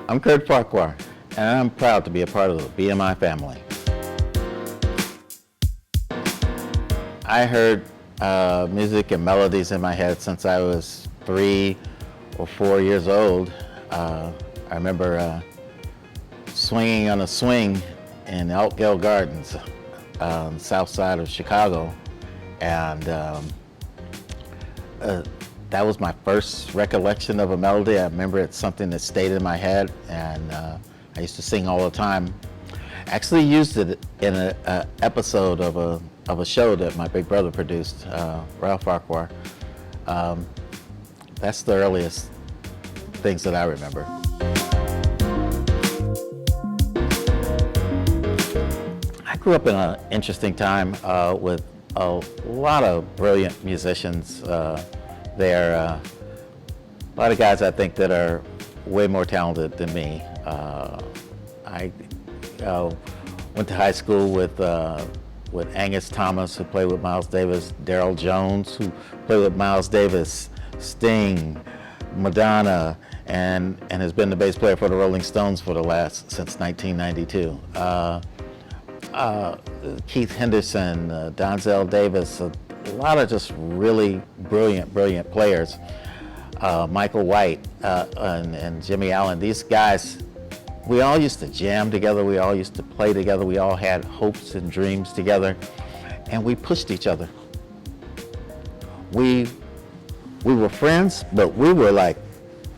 I'm Kurt Farquhar, and I'm proud to be a part of the BMI family. I heard music and melodies in my head since I was 3 or 4 years old. I remember swinging on a swing in Altgeld Gardens on the south side of Chicago, and that was my first recollection of a melody. I remember it's something that stayed in my head, and I used to sing all the time. Actually used it in an episode of a show that my big brother produced, Kurt Farquhar. That's the earliest things that I remember. I grew up in an interesting time with a lot of brilliant musicians. There are a lot of guys I think that are way more talented than me. I went to high school with Angus Thomas, who played with Miles Davis, Darryl Jones, who played with Miles Davis, Sting, Madonna, and has been the bass player for the Rolling Stones since 1992. Keith Henderson, Donzel Davis, a lot of just really brilliant players. Michael White and Jimmy Allen, these guys, we all used to jam together, we all used to play together, we all had hopes and dreams together, and we pushed each other. We were friends, but we were like,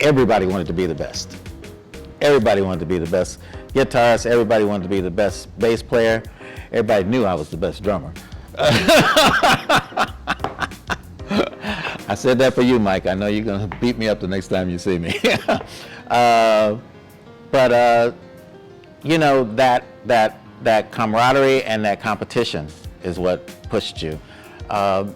everybody wanted to be the best. Everybody wanted to be the best guitarist, everybody wanted to be the best bass player, everybody knew I was the best drummer. I said that for you, Mike. I know you're gonna beat me up the next time you see me. But you know, that camaraderie and that competition is what pushed you. You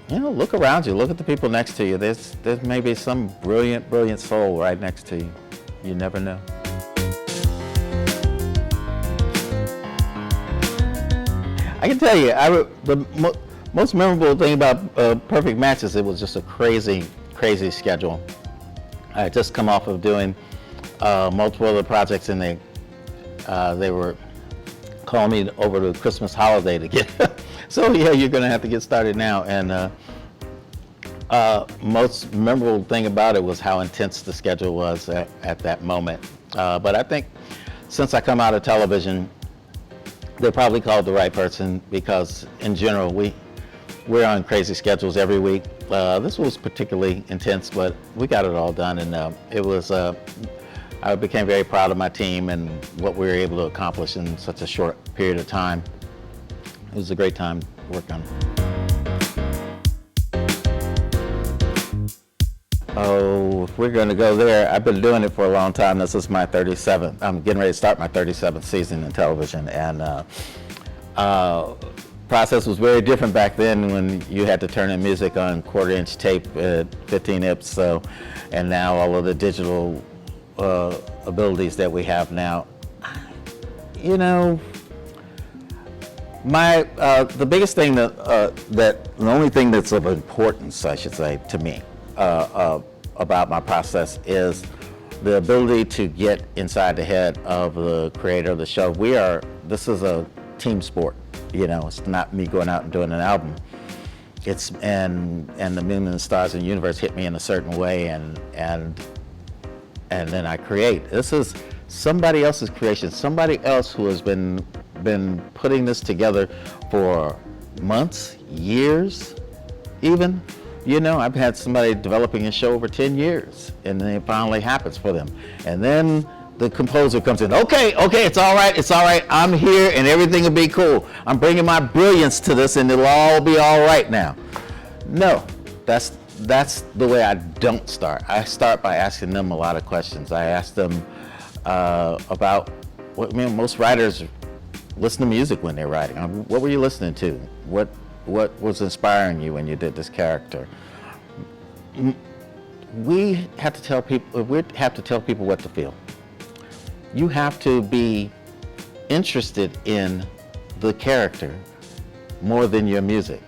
know, look around you. Look at the people next to you. There's maybe some brilliant soul right next to you. You never know. I can tell you, the most memorable thing about Perfect Matches, it was just a crazy schedule. I had just come off of doing multiple other projects, and they were calling me over the Christmas holiday to get. So yeah, you're gonna have to get started now. And most memorable thing about it was how intense the schedule was at that moment. But I think since I come out of television, they probably called the right person, because in general we're on crazy schedules every week. This was particularly intense, but we got it all done, and it was. I became very proud of my team and what we were able to accomplish in such a short period of time. It was a great time to work on. Oh, if we're going to go there, I've been doing it for a long time. This is my 37th. I'm getting ready to start my 37th season in television, and process was very different back then when you had to turn in music on quarter-inch tape at 15 IPS. So, and now all of the digital abilities that we have now. You know, the biggest thing the only thing that's of importance, I should say, to me about my process is the ability to get inside the head of the creator of the show. This is a team sport. You know, it's not me going out and doing an album. It's and the moon and the stars and the universe hit me in a certain way, and then I create. This is somebody else's creation, somebody else who has been putting this together for months, years, even. You know, I've had somebody developing a show over 10 years, and then it finally happens for them. And then the composer comes in, okay, it's all right, I'm here and everything will be cool. I'm bringing my brilliance to this and it'll all be all right now. No, that's the way I don't start. I start by asking them a lot of questions. I ask them about most writers listen to music when they're writing. What were you listening to? What was inspiring you when you did this character? We have to tell people what to feel. You have to be interested in the character more than your music.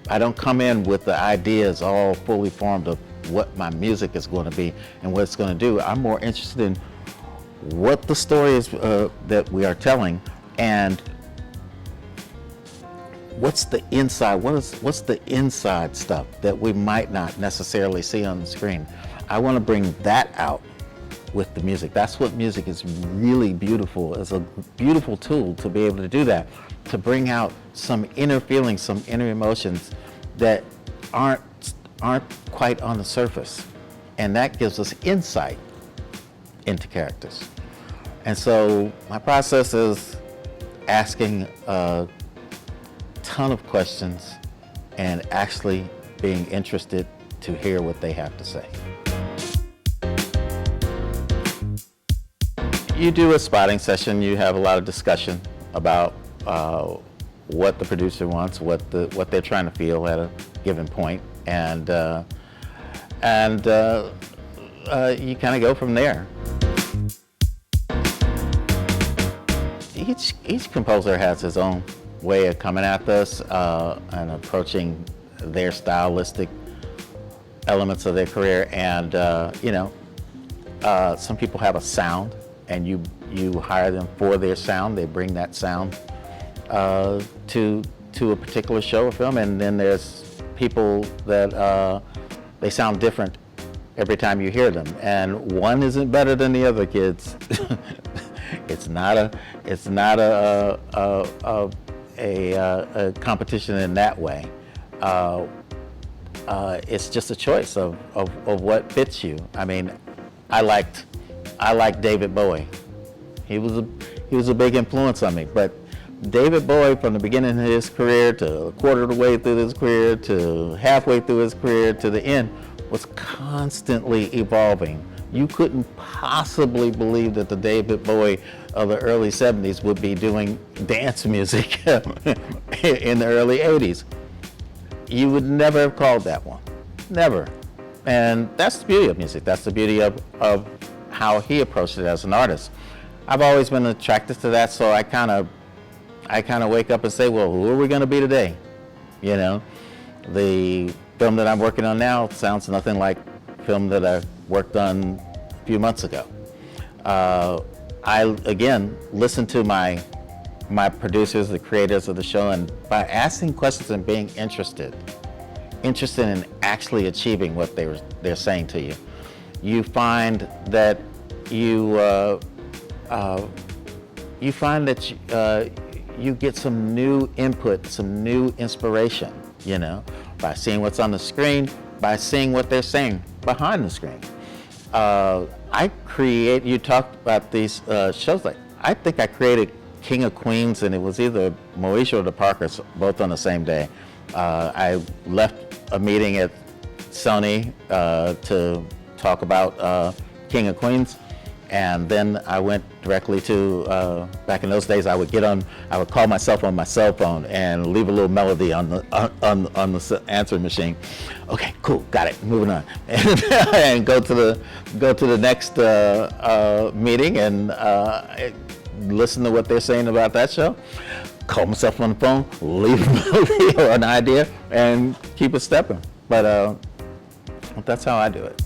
I don't come in with the ideas all fully formed of what my music is going to be and what it's going to do. I'm more interested in what the story is that we are telling, and what's the inside, what's the inside stuff that we might not necessarily see on the screen. I want to bring that out with the music. That's what music is really beautiful. It's a beautiful tool to be able to do that, to bring out some inner feelings, some inner emotions that aren't quite on the surface. And that gives us insight into characters. And so my process is asking a ton of questions and actually being interested to hear what they have to say. You do a spotting session, you have a lot of discussion about what the producer wants, what they're trying to feel at a given point, and you kind of go from there. Each composer has his own way of coming at this and approaching their stylistic elements of their career, and some people have a sound, and you hire them for their sound. They bring that sound to a particular show or film, and then there's people that they sound different every time you hear them, and one isn't better than the other, kids. It's not a competition in that way. It's just a choice of what fits you. I mean, I liked David Bowie. He was a big influence on me. But David Bowie, from the beginning of his career to a quarter of the way through his career to halfway through his career to the end, was constantly evolving. You couldn't possibly believe that the David Bowie of the early 70s would be doing dance music in the early 80s. You would never have called that one. Never. And that's the beauty of music. That's the beauty of how he approached it as an artist. I've always been attracted to that, so I kind of wake up and say, well, who are we going to be today? You know, the film that I'm working on now sounds nothing like film that I worked on a few months ago. I, again, listen to my producers, the creators of the show, and by asking questions and being interested in actually achieving what they're saying to you, you find that you get some new input, some new inspiration, you know, by seeing what's on the screen, by seeing what they're saying behind the screen. You talked about these shows, like, I think I created King of Queens, and it was either Moesha or the Parkers, both on the same day. I left a meeting at Sony to talk about King of Queens, and then I went directly to, back in those days, I would call myself on my cell phone and leave a little melody on the answering machine. Okay, cool, got it, moving on. And go to the next meeting and listen to what they're saying about that show. Call myself on the phone, leave a melody or an idea, and keep it stepping. But that's how I do it.